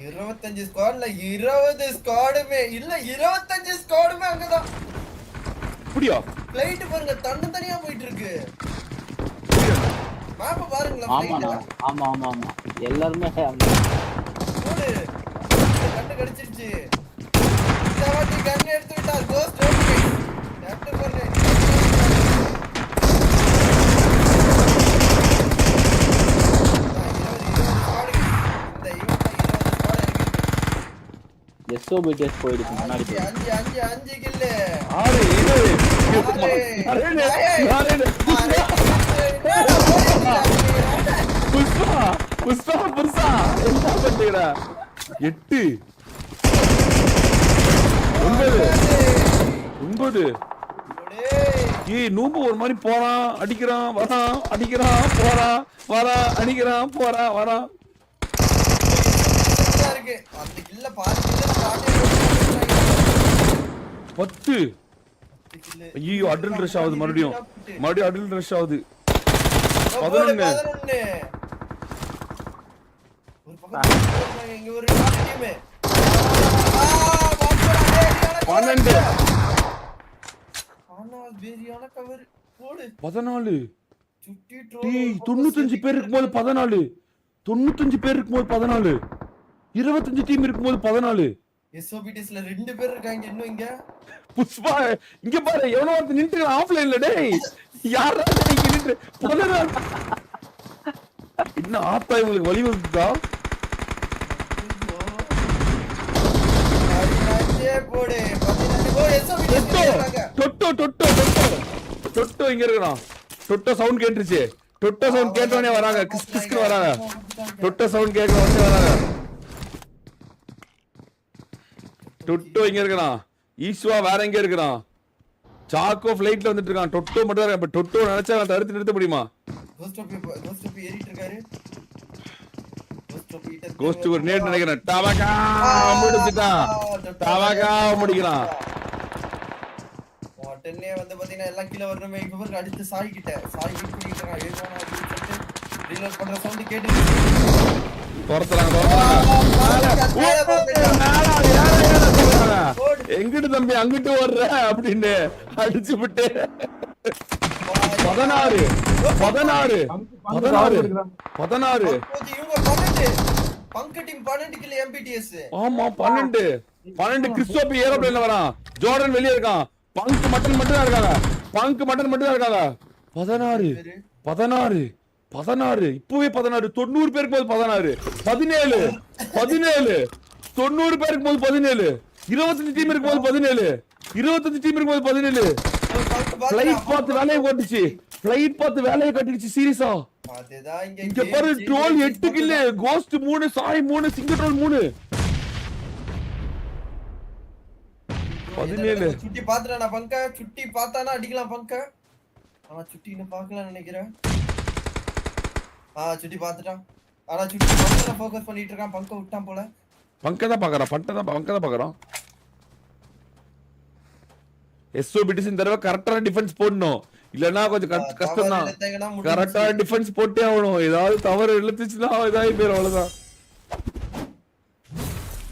25 ஸ்குவாட்ல 20 ஸ்குவாடுமே இல்ல 25 ஸ்குவாடுமே அங்கதான். அப்படியா? ஃளைட் பாருங்க தனியா போயிட்டு இருக்கு. மேப் பாருங்களா ஃளைட். ஆமா ஆமா ஆமா எல்லாரும் ஓடு. கண்ணு கடிச்சிருச்சு. இந்த வாட்டி கன் எடுத்து விட்டார் கோஸ்ட் ஓகே. கேப்டன் பண்ணு. எஸ்ஓபிடிஎஸ் போயிடுச்சு முன்னாடி. 5 கில்லு. 6 புஷ்பா புதுசா என்ன பண்றீங்கடா? 8 9 ஏய் நூம்பு ஒரு மாதிரி போறான் அடிக்கிறான் வரான் அடிக்கிறான் போறான் வரான் அடிக்கிறான் போறான் வரான். இருக்கு அந்த கில்ல பாதி 10. ஐயோ அட்ரினல் ரஷ் ஆகுது மறுபடியும் அட்ரினல் ரஷ் ஆகுது. 11 இங்க ஒரு டீம் 12 ஆனா வேரியான கவர் போடு 14. சுட்டி டேய் 95 பேர் இருக்கும்போது 14 95 பேர் இருக்கும்போது 14 25 டீம் இருக்கும்போது 14. எஸ்ஓபிடிஸ்ல 2 பேர் இருக்காங்க இன்னும் இங்க. புஷ்பா இங்க பாரு எவனோ ஒருத்தன் நின்று ஆஃப்லைன்ல டேய் யாரா இங்க நின்று 14. இன்னும் ஆத்தா இவங்களுக்கு வழி வந்துதா? போடு 14 ஓ எஸ்ஓபிடிஸ் இருக்காங்க. டொட்டோ இங்க இருக்கறான். டொட்டோ சவுண்ட் கேட்டுருச்சு. டொட்டோ சவுண்ட் கேட்டவனே வராங்க. கிஸ் கிஸ்க்கு வராங்க. டொட்டோ சவுண்ட் கேட்க வந்து வராங்க. டொட்டோ இங்க இருக்கறான். ஈஸ்வா வேற எங்க இருக்கறான்? சாக்கோ ஃளைட்ல வந்துட்டு இருக்கான். டொட்டோ மட்டும் தான். இப்ப டொட்டோ நினைச்சா தடுத்து நிறுத்த முடியுமா? கோஸ்ட் ஏறிட்டு இருக்காரு. கோஸ்ட் ஒரு நேட் நினைக்கிறேன். டவகா முடிச்சிட்டான். டவகா முடிக்கிறான். உடனே வந்து பாத்தீங்கன்னா எல்லாம் கீழ வரணுமே. இப்ப பாருங்க அடுத்து சாய் கிட்ட சாய் ஹிட் பண்ணிட்டு இருக்கான். ஏறணும் அப்படின்னு சொல்லிட்டு ரீலோட் பண்ற சவுண்ட் கேட்டு துரத்துறாங்க. எங்கிட்டு தம்பி அங்கிட்டு ஓடுற அப்படின்னு அடிச்சு விட்டு 16 பங்கு டீம் 12 கில் எம்பிடிஎஸ். ஆமா 12 கிறிஸ்டோபி ஏரோப்ளேன்ல வரான். ஜோர்டன் வெளிய இருக்கான். பங்க் மட்டன் மட்டும் தான் இருக்காங்க. 16 இப்பவே 16 90 பேருக்கு போது 16 17 90 பேருக்கு போது 17 25 டீம் இருக்கு போது 17 டீம் இருக்கு போது 17. ஃளைட் பார்த்து வேலையை ஓட்டுச்சு. ஃளைட் பார்த்து வேலையை கட்டிடுச்சு சீரியஸா. அதுதான் இங்க பாரு ட்ரோல் 8 கில், கோஸ்ட் 3, சாய் 3, சிங்க ட்ரோல் 3. 17 சுட்டி பாத்துறானா பங்க? சுட்டி பார்த்தானா அடிக்கலாம் பங்க. சுட்டி இன்னும் பார்க்கல நினைக்கிறேன். சுட்டி பாத்துட்டான். ஆனா சுட்டி பங்க ஃபோக்கஸ் பண்ணிட்டு இருக்கான். பங்க விட்டான் போல. பங்க தான் பாக்குறான். எஸ்ஓபிடிஸ் இந்த தடவை கரெக்டான டிஃபென்ஸ் போடணும். இல்லனா கொஞ்சம் கஷ்டம் தான். கரெக்டான டிஃபென்ஸ் போட்டே ஆகணும். ஏதாவது தவறு இழுத்துச்சுன்னா ஏதாவது பேர் அவ்வளவுதான்.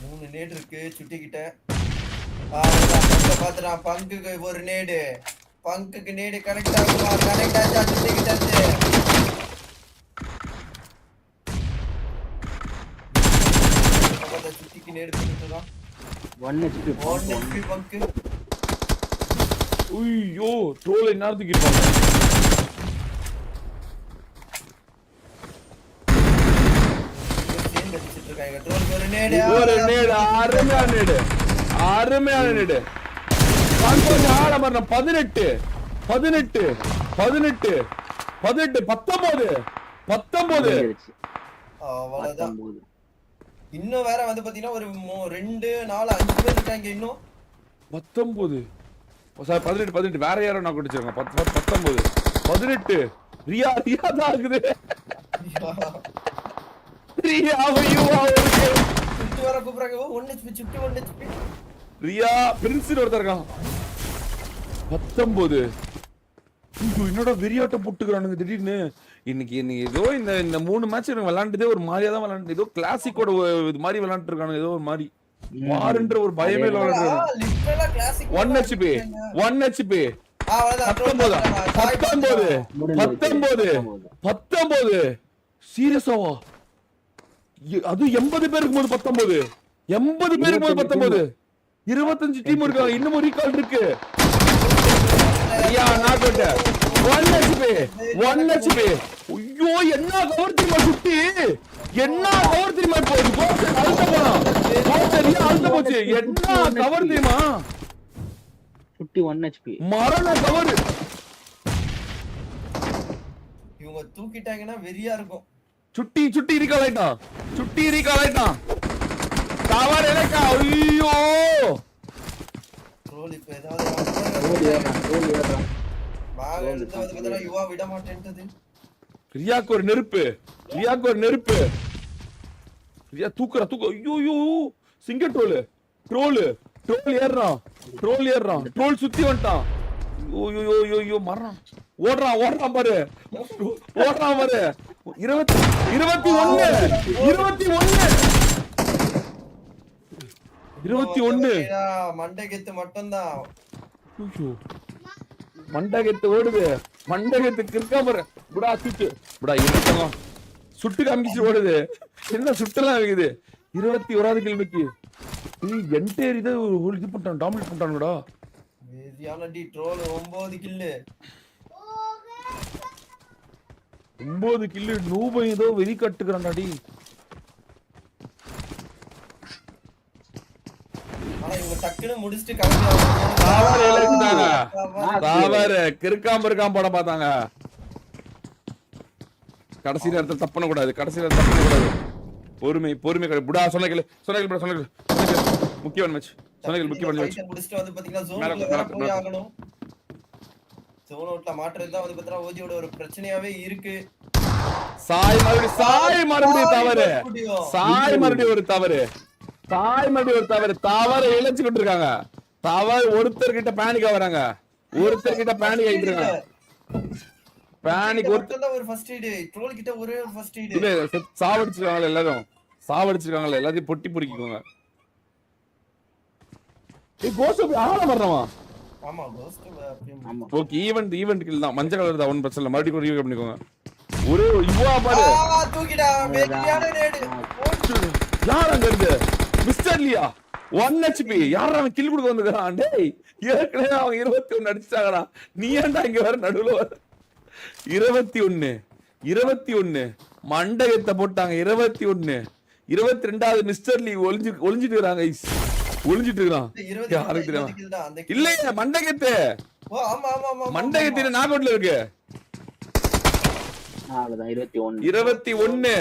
3 நேட் இருக்கு சுட்டி கிட்ட. பாத்துறான் பங்குக்கு ஒரு நேடு. பங்குக்கு நேடு கனெக்ட் ஆகுமா? கனெக்ட் ஆச்சா? சுட்டி கிட்ட இருந்து சுட்டிக்கு நேடு பண்ணிட்டுதான் 1 HP பங்கு. ஐயோ ட்ரோல் என்ன தூக்கிட்டாங்க. ஒரு நேடு அருமையான நேடு. 18 அவ்வளவுதான். இன்னும் வேற வந்து பாத்தீங்கன்னா ஒரு 2 4 5 பேர் இருக்காங்க இன்னும். 19 சார் 18 வேற யாரோ நான் குடிச்சிருக்கேன். 19 18 ரியா தான் இருக்குது. வர கூப்பிடுறாங்க. 1 HP சுட்டி 1 HP ரியா பிரின்ஸ் ஒருத்தர் இருக்கான். 19 என்னடா வெறியாட்டம் போட்டுக்கறானுங்க திடீர்னு. இன்னைக்கு ஏதோ இந்த 3 மேட்ச் விளையாண்டதே ஒரு மாதிரியா தான் விளையாண்டு, ஏதோ கிளாசிக்கோட இது மாதிரி விளையாண்டு இருக்காங்க, ஏதோ ஒரு மாதிரி வாருன்ற ஒரு பயமே விளையாண்டு. லிட்டரலா கிளாசிக் 1 HP 19 சீரியஸாவா? அது 80 பேருக்கு போது 19, 80 பேருக்கு போது 19, 25 டீம் இருக்காங்க. இன்னும் ரீகால் இருக்கு. ஐயா நான் கேட்டேன் 1 HP. ஐயோ என்ன கவர் தெரியுமா சுட்டி, என்ன கவர் தெரியுமா? இப்போ அழுத்த போனா அழுத்த போச்சு. என்ன கவர் தெரியுமா சுட்டி? 1 HP மரண கவர். இவங்க தூக்கிட்டாங்கன்னா வெறியா இருக்கும். சுட்டி ரீகால் ஆயிட்டான். கவர் எனக்கா? ஐயோ ரோல் இப்ப ஏதாவது வாங்க எடுத்து வந்து பார்த்தா யுவா விட மாட்டேன்றது. ரியாக்கு ஒரு நெருப்பு. ரியா தூக்குற. ஐயோ சிங்க ட்ரோல் ஏறான். ட்ரோல் சுத்தி வந்துட்டான். ஐயோ மரணம். ஓடுறான் பாரு. 21 மண்டைகெத்து மட்டும்தான். மண்டகத்து ஓடுது. மண்டகத்துக்கு இருக்கா பாரு. புடா தூக்கு புடா. இருக்கலாம் சுட்டு காமிச்சு ஓடுது. என்ன சுட்டெல்லாம் இருக்குது. 21வது கிலோமீட்டருக்கு என்டையர் இதை ஒரு இது பண்ணிட்டான், டாமினேட் பண்ணிட்டானுடா. வெறியான டி ட்ரோல் 9 கில்லு. 9 கில்லு. நூபை ஏதோ வெறி கட்டுக்கிறான்டா டி. ஆனா இவங்க டக்குன்னு முடிச்சிட்டு கிறுக்காம படம் பார்த்தாங்க. கடைசி நேரத்தில் தப்பு பண்ண கூடாது. பொறுமை புடா. சொன்ன முக்கியமான மேட்ச். முடிச்சிட்டு வந்து பாத்தீங்கன்னா ஜோனுக்குள்ள போய் ஆகணும். ஜோன் அவுட்ல மாட்றது தான் வந்து பாத்தீங்கன்னா ஓஜியோட ஒரு பிரச்சனையாவே இருக்கு. சாய் மறுபடியும் ஒரு தவறு இழைச்சு கொண்டு இருக்காங்க. ஒருத்தர்கிட்ட பேனிக் ஆவறாங்க. ஆயிட்டு இருக்காங்க. பேனிக் ஒரு ஃபர்ஸ்ட் எய்ட். ட்ரோல் கிட்ட ஒரே ஒரு ஃபர்ஸ்ட் எய்ட். இல்ல சாவடிச்சிருக்காங்க. எல்லாத்தையும் பொட்டி பொறுக்கிக்கோங்க. கோஸ்ட் ஆள வரணுமா? ஆமா கோஸ்ட் அப்படியே. ஓகே ஈவென்ட் கில் தான். மஞ்சள் கலர் தான். ஒன் பிரச்சனை. மறுபடியும் ரிவ்யூ பண்ணிக்கோங்க. ஒரே யுவா பாரு. தூக்கிடா. வெறியான நேடு. யார் அங்க இருக்கு? மிஸ்டர் லியா 1 HP. யாரா அவன் கில் கொடுக்க வந்திருக்கான்? டேய் ஏற்கனவே அவங்க 21 அடிச்சாங்கடா. நீ ஏன்டா இங்க வர நடுவுல வர? 21 மண்டகத்தை போட்டாங்க. 21 22வது மிஸ்டர் லீ ஒளிஞ்சிட்டு இருக்காங்க. யாருக்கு தெரியும்? இல்ல மண்டகத்தை. ஓ ஆமா மண்டகத்தின நாகோட்ல இருக்கு. அவ்வளவுதான் 21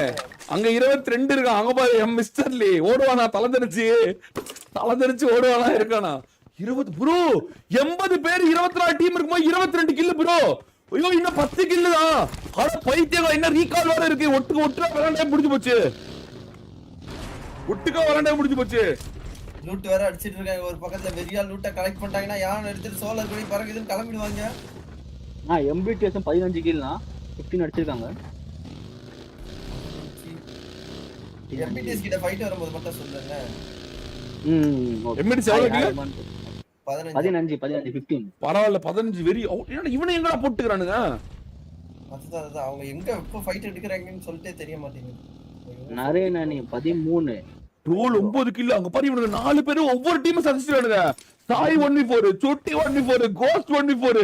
அங்க 22 இருக்கான். அங்க பாரு மிஸ்டர் லீ ஓடுவானா? தலை தெரிச்சு ஓடுவானா இருக்கானா? 20 ப்ரோ 80 பேர் 24 டீம் இருக்கும்போது 22 கில் ப்ரோ. ஐயோ இன்னும் 10 கில் தான். அட பைத்தியம். என்ன ரீகால் வேற இருக்கு. ஒட்டுக்கா விளையாண்டே முடிஞ்சு போச்சு. லூட் வேற அடிச்சிட்டு இருக்காங்க. ஒரு பக்கத்துல வெறியா லூட்ட கலெக்ட் பண்ணிட்டாங்கன்னா யானை எடுத்துட்டு சோலர் போய் பறக்குதுன்னு கிளம்பிடுவாங்க. MBTS 15 கில்னா 15 அடிச்சிருக்காங்க. MBTS கிட்ட ஃபைட் வரும்போது மட்டும் சொல்லுங்க. MBTS எவ்வளவு கில்? 15 15. பரவாயில்ல 15 வெரி. இவனை எங்கடா போட்டுக்கறானுங்க? அதுதான் அவங்க எங்க எப்ப ஃபைட் எடுக்கறாங்கன்னு சொல்லிட்டே தெரிய மாட்டேங்குது. நரேனானி 13. ட்ரோல் 9 கில். அங்க பாரு இவனுக்கு 4 பேர் ஒவ்வொரு டீம் சதிச்சிட்டானுங்க. சாய் 1v4, சுட்டி 1v4, கோஸ்ட் 1v4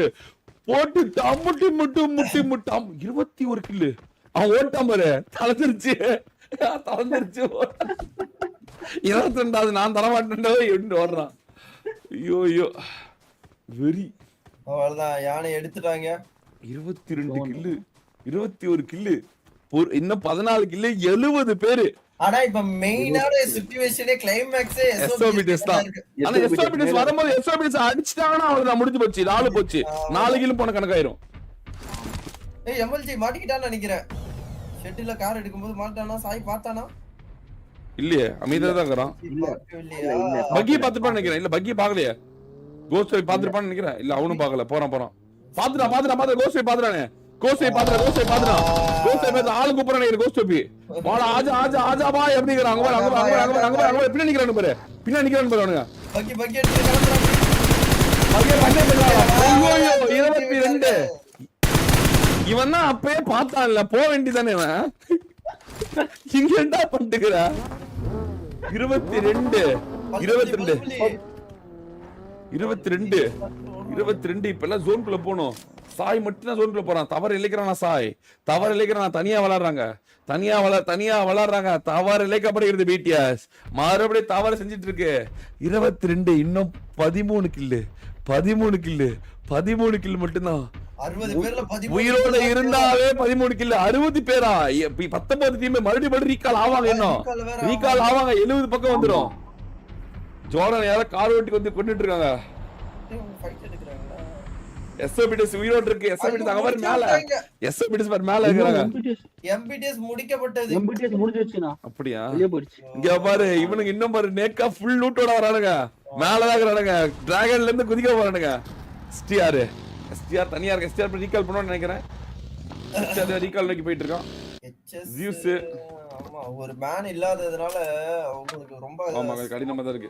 போட்டு முட்டி 21 கில். அவன் ஓட்டான் பாரு. தலந்துருச்சு. 22வது நான் தர மாட்டேன்டா என்று ஓடுறான். ஐயோ வெரி. அவ்வளவுதான் யானை எடுத்துட்டாங்க. 22 கில்லு 21 கில்லு. இன்னும் 14 கில்லு 70 பேரு. ஆனா இப்ப மெயினான சிச்சுவேஷனே கிளைமாக்ஸே எஸ்ஓபிடிஎஸ் தான். ஆனா எஸ்ஓபிடிஎஸ் வரும்போது எஸ்ஓபிடிஎஸ் அடிச்சிட்டாங்கன்னா அவ்வளவுதான் முடிஞ்சு போச்சு. 4 போச்சு. 4 கிலோ போன கணக்காயிரும். ஏய் எம்எல்ஜி மாட்டிக்கிட்டான்னு நினைக்கிறேன். ஷெட்டில கார் எடுக்கும்போது மாட்டானா? சாய் பார்த்தானா? இல்லையே அமைதியா தான் இருக்கறான். பக்கி பாத்துப்பான்னு நினைக்கிறேன். இல்ல பக்கி பார்க்கலையே. கோஸ்ட் போய் பாத்துப்பான்னு நினைக்கிறேன். இல்ல அவனும் பார்க்கல. போறான். பாத்துடா கோஸ்ட் போய் பாத்துறானே. கோஸ்டை பாத்துறா ஆளு கூப்பிடுறானே கோஸ்டோபி வாடா ஆஜா பா எப்படி இருக்காங்க அங்க பின்னாடி நிக்கிறானு பாரு அவனுங்க பக்கி எடுத்து கிளம்புறாங்க. ஐயோ 22 இவன் தான் அப்பயே பார்த்தான்ல போக வேண்டியதானே இவன் இங்க என்ன பண்ணிட்டுக்கிறா 22 இப்ப எல்லாம் ஜோன்குள்ள போகணும். சாய் மட்டும் தான் ஜோன்குள்ள போறான். தவறு இழைக்கிறானா சாய் தவறு இழைக்கிறானா தனியா விளையாடுறாங்க தவறு இழைக்கப்படுகிறது பிடிஎஸ் மறுபடியும் தவறு செஞ்சிட்டு இருக்கு 22 இன்னும் 13 கில்லு மட்டும்தான் 60 பேர்ல 13 உயிரோட இருந்தாவே 13 கில்லு 60 பேரா 19 டீம் மறுபடியும் ரீகால் ஆவாங்க இன்னும் ரீகால் ஆவாங்க 70 பக்கம் வந்துரும். ஜோர்டன் யாரோ கார் ஓட்டி வந்து கொண்டுட்டு இருக்காங்க. ஃபைட் எடுக்கறாங்களா? எஸ்ஓபிடிஎஸ் உயிரோட இருக்கு. எஸ்ஓபிடிஎஸ் அங்க பாரு மேல எஸ்ஓபிடிஎஸ் பாரு மேல இருக்காங்க. எம்பிடிஎஸ் முடிக்கப்பட்டது. எம்பிடிஎஸ் முடிஞ்சிருச்சுனா அப்படியே வெளிய போயிடுச்சு. இங்க பாரு இவனுக்கு இன்னும் பாரு நேக்கா ஃபுல் லூட்டோட வரானுங்க. மேல தான் இருக்கானுங்க. டிராகன்ல இருந்து குதிக்க போறானுங்க. எஸ்டிஆர் தனியா இருக்கு. எஸ்டிஆர் போய் ரீகால் பண்ணுவான்னு நினைக்கிறேன். எஸ்டிஆர் ரீகால் நோக்கி போயிட்டு இருக்கான். வியூஸ் ஆமா ஒரு மேன் இல்லாததனால உங்களுக்கு ரொம்ப ஆமா கடினமா தான் இருக்கு.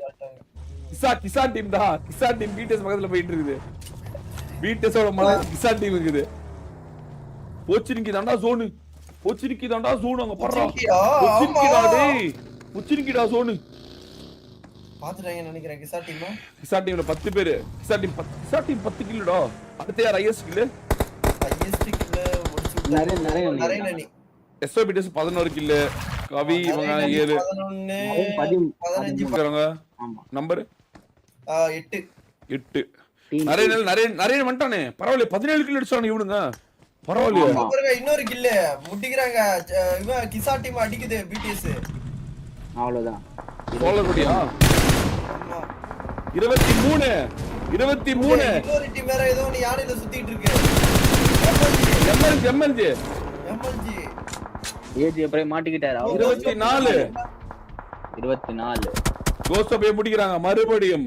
கிசா டீம் தான். கிசா டீம் பிடிஎஸ் பக்கத்துல போயிட்டு இருக்குது. பிடிஎஸோட மலை கிசா டீம் இருக்குது. போச்சினிக்கி தாண்டா ஜோன் அங்க பறறா. போச்சினிக்கிடா ஜோன் பாத்துறாங்க நினைக்கிறேன். கிசா டீம்ல 10 பேர். கிசா டீம் 10 கில்லடா. அடுத்து யார் ஹையஸ்ட் கில் முடிச்சு நிறைய எஸ்ஓபிடிஎஸ் 11 கில் கவி இவங்க 7 15 நம்பர் 8 நிறைய வந்துட்டானே பரவாயில்ல 17 கில் அடிச்சானே இவனுங்க பரவாயில்லையா. இன்னொரு கில் முட்டிக்கிறாங்க. இவன் கிசா டீம் அடிக்குது பிடிஎஸ் அவ்வளவுதான். சோலர் குடியா 23 இன்னொரு டீம் வேற ஏதோ ஒன்னு யானையில சுத்திட்டு இருக்கு. எம்எல்ஜி ஏஜ் எப்பறே மாட்டிக்கிட்டாரு. 24 கோஸ்ட் போய் முடிக்கறாங்க மறுபடியும்.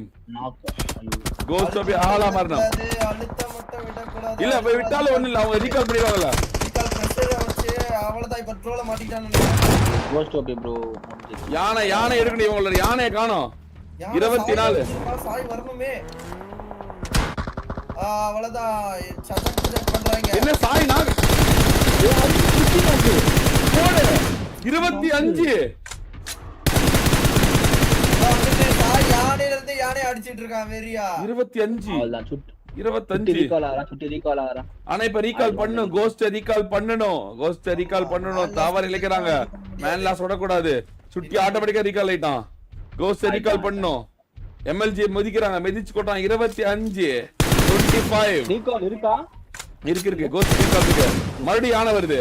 கோஸ்ட் போய் ஆளா மாறணும். அழுத்த மட்டும் விட கூடாது. இல்ல போய் விட்டாலும் ஒண்ணு இல்ல அவங்க ரீகால் பண்ணிடுவாங்கல. ரீகால் பிரஷர் வச்சு அவளதான் இப்ப ட்ரோல மாட்டிட்டானே. கோஸ்ட் ஓபி ப்ரோ யானை எடுக்கணும் இவங்களோட யானையை காணோம். 24 சாய் வரணுமே. அவளதான் சட்டக் பண்றாங்க. என்ன சாய் நாக 25 சாய் யானையில இருந்து யானை அடிச்சிட்டு இருக்கான் வெறியா. 25 அவ்வளவுதான். 25 ரீகால் ஆறான். ஆனா இப்ப ரீகால் பண்ணனும். கோஸ்ட் ரீகால் பண்ணனும். தவறு இழைக்கறாங்க. மேன் லாஸ் விடக்கூடாது. சுட்டி ஆட்டோமேட்டிக்கா ரீகால் ஆயிட்டான். கோஸ்ட் ரீகால் பண்ணனும். எம்எல்ஜி மதிக்கறாங்க. மெதிச்சு கொட்டான். 25 25 ரீகால் இருக்கா? இருக்கு கோஸ்ட் ரீகால் இருக்கு. மறுபடியும் யானை வருது.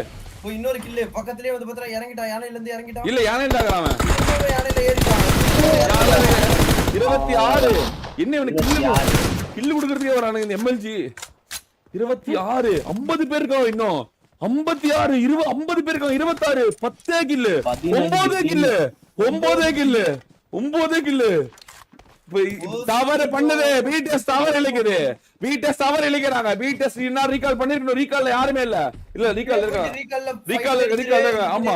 இன்னொரு கில் பக்கத்துலயே வந்து பத்திரா இறங்கிட்டான். யானையில இருந்து இறங்கிட்டான். இல்ல யானையில அவன் யானையில ஏறிட்டான். 26 என்ன இவனுக்கு கில்லு குடுக்குறதுக்கே வரானுங்க இந்த எம்எல்ஜி. 26 50 பேர் இருக்காங்க இன்னும். 56 50 பேர் இருக்காங்க. 26 10 கில்லு 9 கில்லு தவறு பண்ணுது. பிடிஎஸ் தவறு இழைக்குது. தவறு இழைக்கிறாங்க. பிடிஎஸ் இன்னும் ரீகால் பண்ணிருக்கணும். ரீகால்ல யாருமே இல்ல ரீகால் இருக்காங்க. ஆமா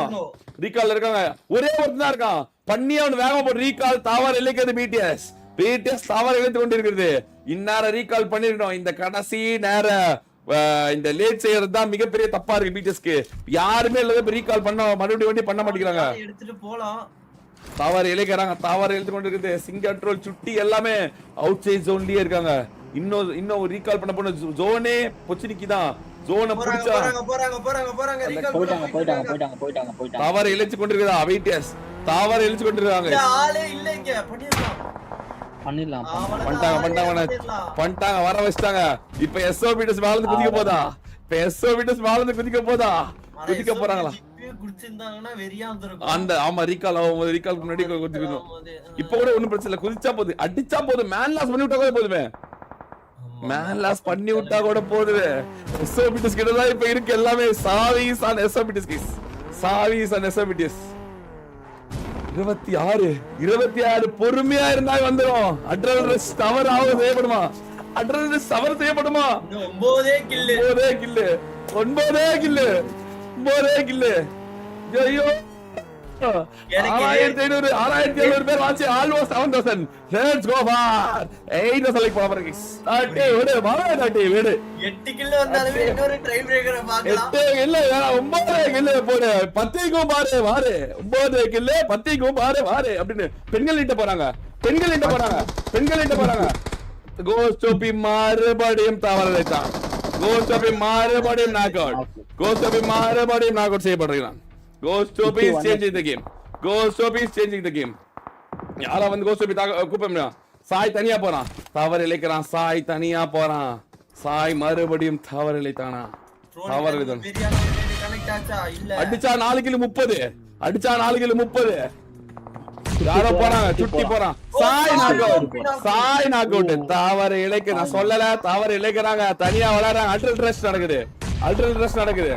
ரீகால் இருக்காங்க. ஒரே ஒருத்தன் தான் இருக்கான். பண்ணி அவன் வேகமா போட்டு ரீகால் தவறு இழைக்கிறது. பிடிஎஸ் தவறு இழைத்து கொண்டிருக்கிறது. இந்நேரம் ரீகால் பண்ணிருக்கணும். இந்த கடைசி நேரம் இந்த லேட் செய்யறது தான் மிகப்பெரிய தப்பா இருக்கு பிடிஎஸ்க்கு. யாருமே இல்ல ரீகால் பண்ண மறுபடியும் பண்ண மாட்டேங்கிறாங்க. எடுத்துட்டு போலாம். தவறு இழைக்கிறாங்க. தவறு எழுத்து கொண்டிருக்குது. சிங்கட்ரோல் சுட்டி எல்லாமே அவுட் சைட் ஜோன்லயே இருக்காங்க. இன்னும் ரீகால் பண்ண போன ஜோனே பொச்சினிக்கி தான். ஜோனை பிடிச்சா போறாங்க ரீகால் போயிட்டாங்க. தவறு இழைச்சு கொண்டிருக்குதா வெயிட்டஸ். தவறு இழைச்சு கொண்டிருக்காங்க. ஆளே இல்ல இங்க பண்ணிட்டாங்க வர வச்சிட்டாங்க. இப்ப எஸ்ஓபிடிஎஸ் மேல குதிக்க போதா? குதிக்க போறாங்களா? குடிச்சிருந்தாங்கன்னா வெறியா வந்திருக்கும். அந்த ஆமா ரீகால் முன்னாடி குதிக்கணும். இப்ப கூட ஒண்ணும் பிரச்சனை இல்ல. குதிச்சா போகுது அடிச்சா போதும். மேன் லாஸ் பண்ணி விட்டா கூட போதுமே. மேன் லாஸ் பண்ணி விட்டா கூட போதுவே. எஸ்ஓபிடிஎஸ் கிட்ட தான் இப்ப இருக்கு எல்லாமே. சாவிஸ் ஆன் எஸ்ஓபிடிஎஸ் 26 பொறுமையா இருந்தா வந்துரும். அட்ரனலின் தவறு செய்யப்படுமா? 9 கில்லு 9 கில்லு 9 கில்லு ஐயோ 6500 6700 பேர் வாட்சி almost 7000 let's go for 8 select பண்ண போறீங்க ஸ்டார்ட் விடு மாவே விடு 8 கில் வந்தாலுமே இன்னொரு ட்ரை பிரேக்கரை பார்க்கலாம் 8 இல்ல 9 கில் போடு 10 க்கும் பாரு 9 கில் 10 க்கும் பாரு அப்படினு பெண்கள் கிட்ட போறாங்க கோஸ்டோபி மறுபடியும் தவறலைத்தான் கோஸ்டோபி மறுபடியும் நாக் அவுட் செய்யப்படுகிறான் கோஸ்டோபி is changing the game யாரா வந்து கோஸ்டோபி கூப்பிடுறா சாய் தனியா போறான் தவறு இழைக்கிறான் சாய் மறுபடியும் தவறு இழைத்தானா கனெக்ட் ஆச்சா இல்ல அடிச்சா 4 கிலோ 30 யாரோ போறாங்க சுட்டி போறான் சாய் நாக் அவுட் தவறு இழைக்க நான் சொல்லல தவறு இழைக்கிறாங்க தனியா விளையாடுறாங்க அல்ட்ரல் ட்ரெஸ் நடக்குது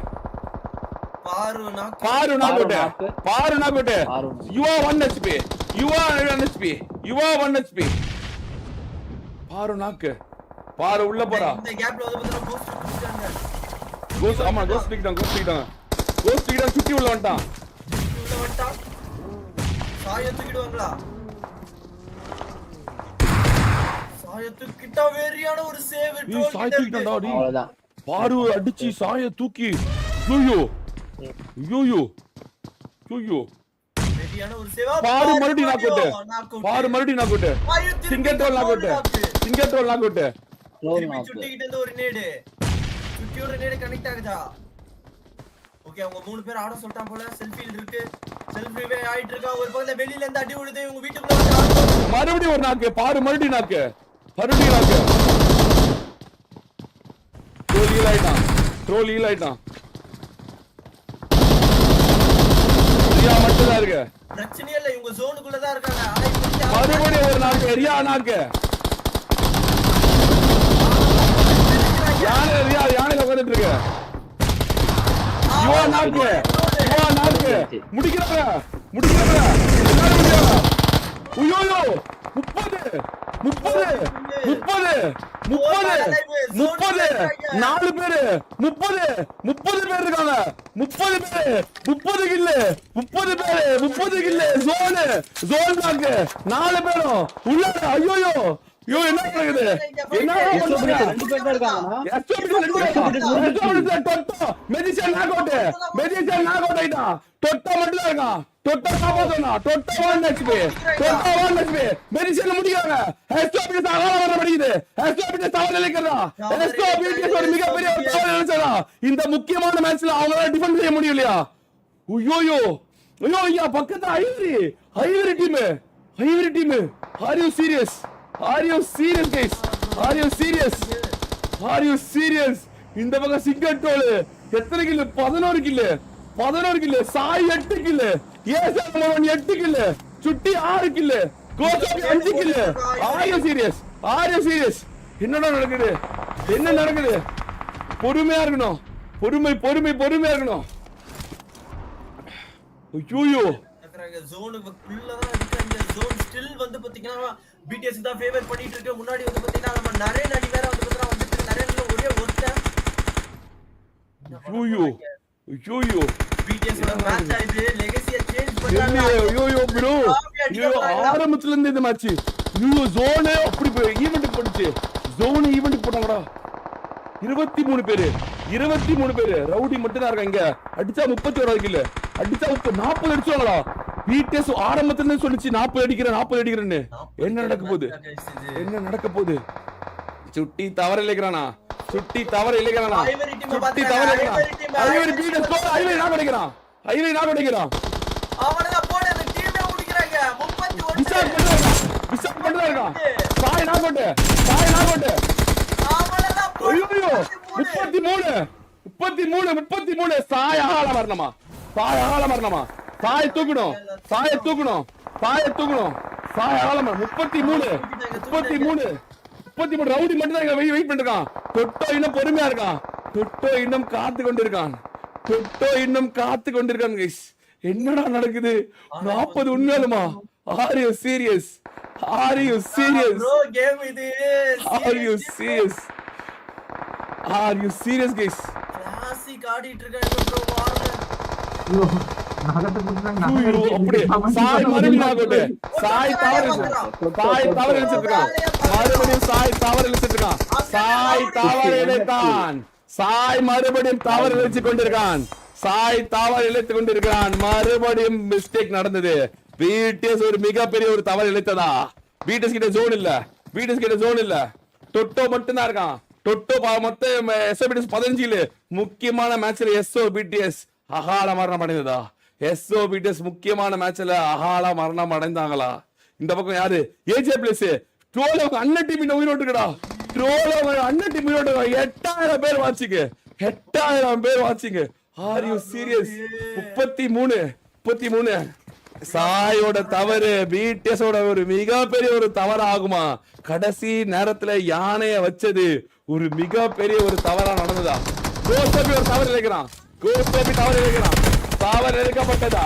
பாரு knock out you are 1 HP பாரு நாக்கு பாரு உள்ள போறா இந்த கேப்ல வந்து பார்த்தா கோஸ்ட் ஆமா கோஸ்ட் தூக்கிட்டாங்க சுட்டி உள்ள வந்துட்டான் சாய தூக்கிடுவாங்களா சாய தூக்கிட்டா வேறியான ஒரு சேவ் சாய் தூக்கிட்டான்டா டேய் அவ்வளவுதான் பாரு அடிச்சி சாய தூக்கி ஐயோ வேறியான ஒரு சேவ் பாரு மறுபடியும் knock out singer troll knock out சுட்டிக்கிட்ட இருந்து ஒரு நேடு சுட்டியோட நேடு கனெக்ட் ஆகுதா ஓகே அவங்க 3 பேர் ஆட சொல்லிட்டான் போல செல்ஃபில இருக்கு செல்ஃபிவே ஆயிட்டு இருக்கா ஒரு பக்கத்துல வெளியில இருந்து அடி விழுது உங்க வீட்டுக்குள்ள வந்து மறுபடியும் ஒரு நாக்கு பாரு மறுபடியும் நாக்கு ட்ரோல் ஹீல் ஆயிட்டான் ரியா மட்டும் தான் இருக்கு பிரச்சனையே இல்ல இவங்க ஜோனுக்குள்ள தான் இருக்காங்க ஆனா மறுபடியும் ஒரு நாக்கு ரியா நாக்கு யானையில உட்கார்ந்துட்டு இருக்கு யுவா நாக்கு முடிக்கிறாங்க உயோயோ 30 4 பேரு 30 பேர் இருக்காங்க 30 கில்லு ஜோன் நாக்கு 4 பேரும் உள்ள ஐயோயோ என்ன நடக்குது ரெண்டு பேர் தான் இருக்காங்கண்ணா மெஜிஷியன் நாக் அவுட் ஆயிட்டான் தொட்டா மட்டும் இருக்கான் தொட்டா காப்பாத்தனா தொட்டா 1 HP மெஜிஷியன் முடிக்கிறாங்க எஸ்டோபிடி சாகால வர படிக்குது எஸ்டோபிடி தவறு இழைக்கிறா எஸ்டோபிடி ஒரு மிகப்பெரிய தவறு இழைச்சா இந்த முக்கியமான மேட்ச்ல அவங்களால டிஃபெண்ட் செய்ய முடியலையா ஐயோ ஐயா பக்கத்துல Ivory team Are you serious guys? இந்த பக்கம் சிங்கர் ட்ரோல் எத்தனை கில்லு 11 கில்லு சாய் 8 கில்லு ஏசமன் 8 கில்லு சுட்டி 6 கில்லு கோசோபி 5 கில்லு Are you serious? என்ன நடக்குது பொறுமையா இருக்கணும் பொறுமை இருக்கணும் ஐயோ ஜோனுக்குள்ள தான் இருக்காங்க ஜோன் ஸ்டில் வந்து பாத்தீங்கன்னா BTS தான் ஃபேவர் பண்ணிட்டு இருக்கு முன்னாடி வந்து பாத்தீங்கன்னா நம்ம நிறைய நடி வேற வந்து பாத்தீங்கன்னா வந்துட்டு நிறைய ஒரே ஒருத்தன் ஐயோ BTS ஓட மேட்ச் ஆயிடுது லெகசியை சேஞ்ச் பண்ணாங்க ப்ரோ ஆரம்பத்துல இருந்து இந்த மேட்ச் ஜோன் அப்படி ஈவென்ட் போடுச்சு ஜோன் ஈவென்ட் போட்டாங்கடா 23 பேரு ரவுடி மட்டும் தான் இருக்காங்க அடிச்சா 31 கில்லு அடிச்சா 40 அடிச்சாங்களா BTS ஆரம்பத்துல இருந்து சொல்லிச்சு 40 அடிக்கிறேன்னு என்ன நடக்க போகுது சுட்டி தவறு இழைக்கிறானா ஐவரி BTS கோல் ஐவரி நாக் அடிக்கிறான் அவனதான் போடு அந்த டீமே முடிக்கறாங்க 31 விசாட் பண்றாங்க சாய் நாக் அவுட் அவனதான் போடு ஐயோ 33 சாய் ஆள வரணுமா சாய் தூக்கணும் சாய் ஆளமா 33 ரவுடி மட்டும் தான் வெயிட் பண்ணிருக்கான் தொட்டோ இன்னும் பொறுமையா இருக்கான் தொட்டோ இன்னும் காத்து கொண்டிருக்கான் கைஸ் என்னடா நடக்குது 40 உண்மையாலுமா Are you serious bro game இது Are you serious guys peak ஆடிட்டு இருக்காங்க ப்ரோ வார்ல. ஐயோ நகத்தை புடிச்சாங்க ஐயோ, அப்படியே சாய் மறுபடியும் ஆகோட்டு சாய் தவறு இழுச்சிருக்கான் மறுபடியும் சாய் தவறு இழுச்சிருக்கான் சாய் தவறு இழைத்தான் சாய் மறுபடியும் தவறு இழைச்சு கொண்டிருக்கான் சாய் தவறு இழைத்துக் கொண்டிருக்கிறான் மறுபடியும் மிஸ்டேக் நடந்தது பிடிஎஸ் ஒரு மிகப்பெரிய ஒரு தவறு இழைத்ததா பிடிஎஸ் கிட்ட ஜோன் இல்ல டொட்டோ மட்டும் தான் இருக்கான் டொட்டோ மொத்தம் எஸ்ஓபிடிஎஸ் 15 முக்கியமான மேட்ச்ல எஸ்ஓ பிடிஎஸ் அகால மரணம் அடைந்ததா எஸ்ஓ பிடிஎஸ் முக்கியமான மேட்ச்ல அகால மரணம் அடைந்தாங்களா இந்த பக்கம் யாரு ஏஜே பிளஸ் ட்ரோல் அவங்க அண்ணன் டீம் உயிரோட்டுக்கடா ட்ரோல் அவங்க அண்ணன் டீம் உயிரோட்டுக்கா 8000 பேர் வாட்சிங்க 8000 பேர் வாட்சிங்க ஆர் யூ சீரியஸ் 33 சாயோட தவறு பிடிஎஸோட ஒரு மிகப்பெரிய ஒரு தவறு ஆகுமா கடைசி நேரத்துல யானைய வச்சது ஒரு மிகப்பெரிய ஒரு தவறா நடந்ததா கோஸ்டபி ஒரு தவறு இழைக்கிறான் தவறு இழைக்கப்பட்டதா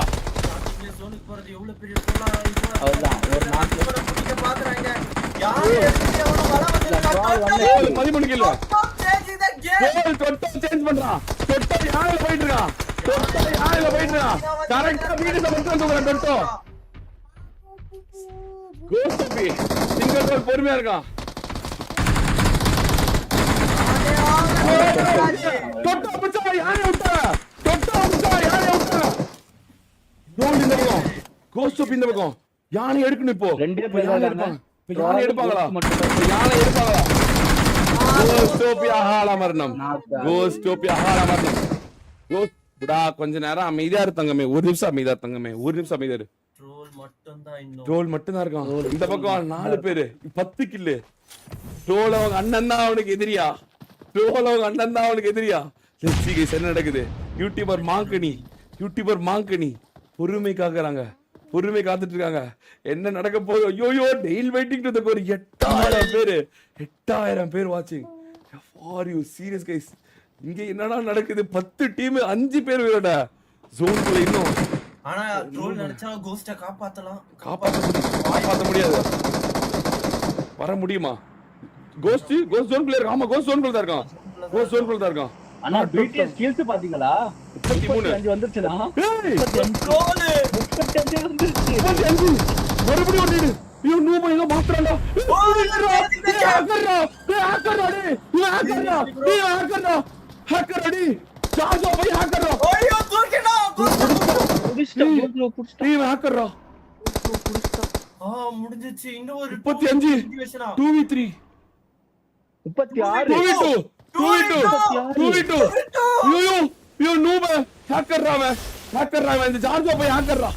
ஜோனுக்கு போறது எவ்வளவு பெரிய கோலா அவ்வளவுதான் ஒரு நாக்கு பிடிக்க பாக்குறாங்க யாரு எடுத்து எவனோ வல வந்து மதிமுடிக்கல சேஞ்ச் தி கேம் தொட்டோ சேஞ்ச் பண்றான் தொட்டோ யானையில போயிட்டு இருக்கான் கரெக்டா வீடுல மட்டும் தூக்குறான் தொட்டோ கோஸ்டபி சிங்கிள் ரோல் பொறுமையா இருக்கான் தொட்டோ பிச்சா யானை விட்டா ரோல் இந்த பக்கம் கோஸ்டபி இந்த பக்கம் யானை எடுக்கணும் இப்போ ரெண்டே பேர் தான் இருக்காங்க யானை எடுப்பாங்களா கோஸ்டபி அகால மரணம் புடா கொஞ்ச நேரம் அமைதியா இருந்தங்கமே ஒரு நிமிஷம் அமைதியா இரு ட்ரோல் மட்டும் தான் இருக்கான் இந்த பக்கம் 4 பேரு 10 கில்லு ட்ரோல் அவங்க அண்ணன் தான் அவனுக்கு எதிரியா என்ன நடக்குது யூடியூபர் மாங்கனி பொறுமை காத்துட்டு இருக்காங்க என்ன நடக்க போகுது ஐயோ டெய்ல் வெயிட்டிங் டு ஒரு 8000 பேர் வாட்சிங் ஆர் யூ சீரியஸ் கைஸ் இங்க என்னடா நடக்குது 10 டீம் 5 பேர் விளையாட ஜோன்ல இன்னும் ஆனா ட்ரோல் நினைச்சா கோஸ்ட காப்பாத்த முடியாது வர முடியுமா கோஸ்ட் ஜோன்குள்ள இருக்கான் ஆமா கோஸ்ட் ஜோன்குள்ள தான் இருக்கான் அண்ணா பிடிஎஸ் ஸ்கில்ஸ் பாத்தீங்களா 35 வந்துருச்சுடா ஏய் ட்ரோல் 35 வந்துருச்சு 35 மறுபடியும் ஓடிடு ஐயோ நூபா இங்க மாத்துறான்டா ஹேக்கர் அடி சாஜோ போய் ஹேக்கர் ஐயோ தூக்கிடா ஹேக்கர் முடிஞ்சிச்சு இன்னும் ஒரு 35 2v3 36 2v2 ஐயோ நூபா ஹேக்கர் ராவ இந்த சாஜோ போய் ஹேக்கர் ரா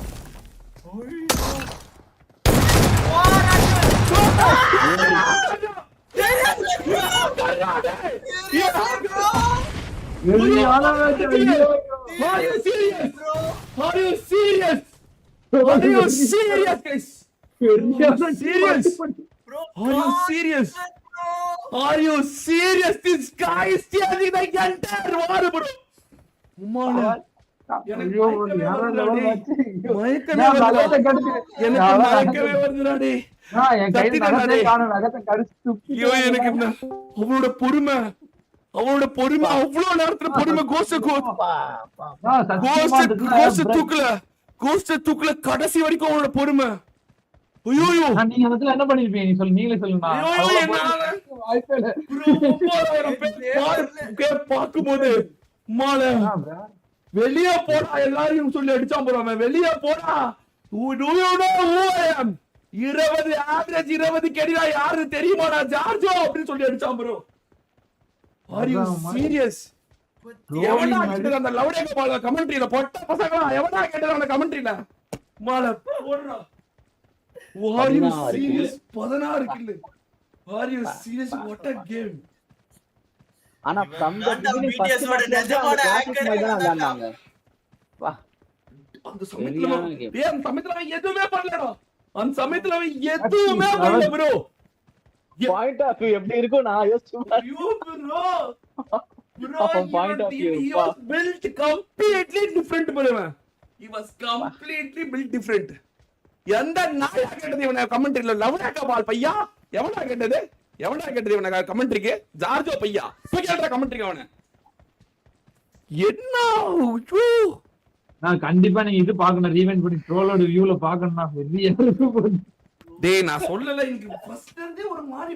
Are you serious? This guy is changing the entire war, bro. அவனோட பொறுமை அவ்வளவு நேரத்துல பொறுமை கோஸ்ட தூக்கல கடைசி வரைக்கும் அவனோட பொறுமை ஐயோ நீங்க அதுல என்ன பண்ணிருப்பீங்க நீ சொல்லு நீங்களே சொல்லுங்க பாக்கும்போது வெளியே போடா எல்லாரையும் சொல்லி அடிச்சான் போறாம வெளியே போடா 20 ஆவரேஜ் 20 கெடிடா யாரு தெரியுமாடா ஜார்ஜோ அப்படின்னு சொல்லி அடிச்சான் ப்ரோ ஆர் யூ சீரியஸ் எவனா கேட்டது அந்த லவுடேக பால் கமெண்ட்ரியில பொட்ட பசங்களா எவனா கேட்டது அந்த கமெண்ட்ரியில மால போடுறா are you serious 16 kill are you serious what a game ஆனா அந்த பிடிஎஸ் ஓட நிஜமான ஹேக்கர் விளையாடுறாங்க வா அந்த சமயத்துல எதுவுமே பண்ணலடா அந்த சமயத்துல எதுவுமே பண்ணல ப்ரோ பாயிண்ட் ஆஃப் வியூ எப்படி இருக்கும் நான் யோசிச்சு you bro point of view he was built completely different bro he was completely built different எந்த நாயா கேட்டது இவனை கமெண்ட்ரியில லவ்னாக்கா பால் பையா எவனா கேட்டது இவனை கமெண்ட்ரிக்கு ஜார்ஜோ பையா போய் கேட்டா கமெண்ட்ரிக்கு அவனை என்ன ஐயோ. நான் கண்டிப்பா நீங்க இது பாக்கணும், ரீவைண்ட் பண்ணி ட்ரோலோட வியூல பாக்கணும். டேய் நான் சொல்லல இங்க ஃபர்ஸ்ட்ல இருந்தே ஒரு மாதிரி